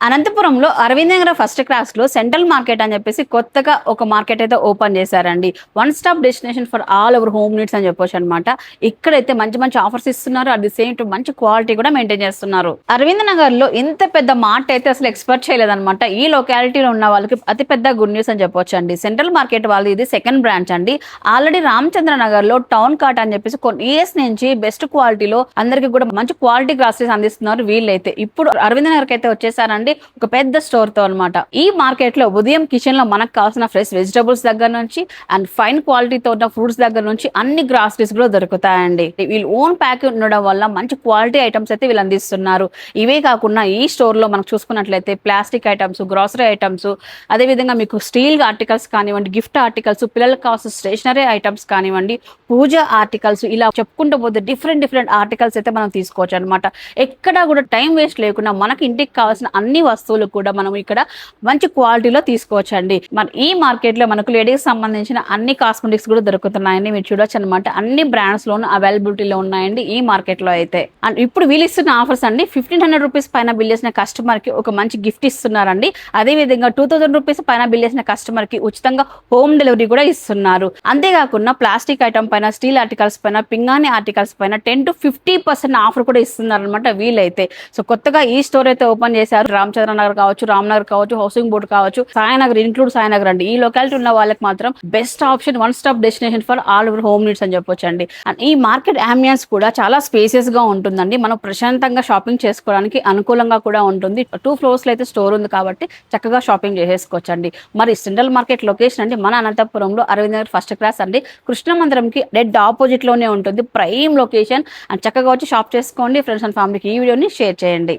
అనంతపురంలో Arvind Nagar first class లో central market అని చెప్పేసి కొత్తగా ఒక మార్కెట్ అయితే ఓపెన్ చేశారండి. One stop destination for all over home needs అని చెప్పొచ్చు అనమాట. ఇక్కడైతే మంచి మంచి ఆఫర్స్ ఇస్తున్నారు. అట్ ది సేమ్ టు మంచి క్వాలిటీ కూడా మెయింటైన్ చేస్తున్నారు. అరవింద్ నగర్ లో ఇంత పెద్ద మార్ట్ అయితే అసలు ఎక్స్పెక్ట్ చేయలేదన్నమాట. ఈ లొకాలిటీలో ఉన్న వాళ్ళకి అతి పెద్ద గుడ్ న్యూస్ అని చెప్పొచ్చు అండి. సెంట్రల్ మార్కెట్ వాళ్ళు ఇది సెకండ్ బ్రాంచ్ అండి. ఆల్రెడీ రామచంద్ర నగర్ లో టౌన్ కార్ట్ అని చెప్పేసి కొన్ని ఇయర్స్ నుంచి బెస్ట్ క్వాలిటీలో అందరికి కూడా మంచి క్వాలిటీ గ్రాసరీస్ అందిస్తున్నారు. వీళ్ళైతే ఇప్పుడు అరవింద్ నగర్ అయితే వచ్చేసారండి ఒక పెద్ద స్టోర్ తో అనమాట. ఈ మార్కెట్ లో ఉదయం కిచెన్ లో మనకు కావాల్సిన ఫ్రెష్ వెజిటబుల్స్ దగ్గర నుంచి అండ్ ఫైన్ క్వాలిటీతో ఉన్న ఫ్రూట్స్ దగ్గర నుంచి అన్ని గ్రాసరీస్ కూడా దొరుకుతాయండి. వీళ్ళు ఓన్ ప్యాక్ ఉండడం వల్ల మంచి క్వాలిటీ ఐటమ్స్ అయితే వీళ్ళు అందిస్తున్నారు. ఇవే కాకుండా ఈ స్టోర్ లో మనకు చూసుకున్నట్లయితే ప్లాస్టిక్ ఐటమ్స్, గ్రాసరీ ఐటమ్స్, అదే విధంగా మీకు స్టీల్ ఆర్టికల్స్ కానివ్వండి, గిఫ్ట్ ఆర్టికల్స్, పిల్లలకు కావాల్సిన స్టేషనరీ ఐటమ్స్ కానివ్వండి, పూజ ఆర్టికల్స్, ఇలా చెప్పుకుంటూ పోతే డిఫరెంట్ ఆర్టికల్స్ అయితే మనం తీసుకోవచ్చు అనమాట. ఎక్కడా కూడా టైం వేస్ట్ లేకుండా మనకి ఇంటికి కావాల్సిన అన్ని వస్తువులు కూడా మనం ఇక్కడ మంచి క్వాలిటీలో తీసుకోవచ్చండి. మన ఈ మార్కెట్ లో మనకు లేడీస్ సంబంధించిన అన్ని కాస్మెటిక్స్ కూడా దొరుకుతున్నాయండి. మీరు చూడొచ్చు అనమాట. అన్ని బ్రాండ్స్ లోను అవైలబిలిటీలో ఉన్నాయండి ఈ మార్కెట్ లో అయితే. అండ్ ఇప్పుడు వీళ్ళు ఇస్తున్న ఆఫర్స్ అండి, 1500 రూపీస్ పైన బిల్ చేసిన కస్టమర్ కి ఒక మంచి గిఫ్ట్ ఇస్తున్నారండి. అదే విధంగా 2000 రూపీస్ పైన బిల్ చేసిన కస్టమర్ కి ఉచితంగా హోమ్ డెలివరీ కూడా ఇస్తున్నారు. అంతేకాకుండా ప్లాస్టిక్ ఐటమ్ పైన, స్టీల్ ఆర్టికల్స్ పైన, పింగాణి ఆర్టికల్స్ పైన 10 to 50% ఆఫర్ కూడా ఇస్తున్నారు అనమాట వీళ్ళైతే. సో కొత్తగా ఈ స్టోర్ అయితే ఓపెన్ చేశారు. రామచంద్ర నగర్ కావచ్చు, రామ్నగర్ కావచ్చు, హౌసింగ్ బోర్డ్ కావచ్చు, సాయినగర్ ఇంక్లూడ్ సాయినగర్ అండి. ఈ లొకాలిటీ ఉన్న వాళ్ళకి మాత్రం best option, one stop destination for all over home needs అని చెప్పొచ్చు అండి. అండ్ ఈ మార్కెట్ అంబియన్స్ కూడా చాలా స్పేసియస్ గా ఉంటుందండి. మనం ప్రశాంతంగా షాపింగ్ చేసుకోవడానికి అనుకూలంగా కూడా ఉంటుంది. 2 floors లో అయితే స్టోర్ ఉంది కాబట్టి చక్కగా షాపింగ్ చేసేసుకోవచ్చు అండి. మరి సెంట్రల్ మార్కెట్ లొకేషన్ అండి మన అనంతపురంలో అరవింద్ నగర్ ఫస్ట్ క్లాస్ అండి. కృష్ణ మందిరంకి డెడ్ ఆపోజిట్ లోనే ఉంటుంది. Prime location. అండ్ చక్కగా వచ్చి షాప్ చేసుకోండి. ఫ్రెండ్స్ అండ్ ఫ్యామిలీకి ఈ వీడియోని షేర్ చేయండి.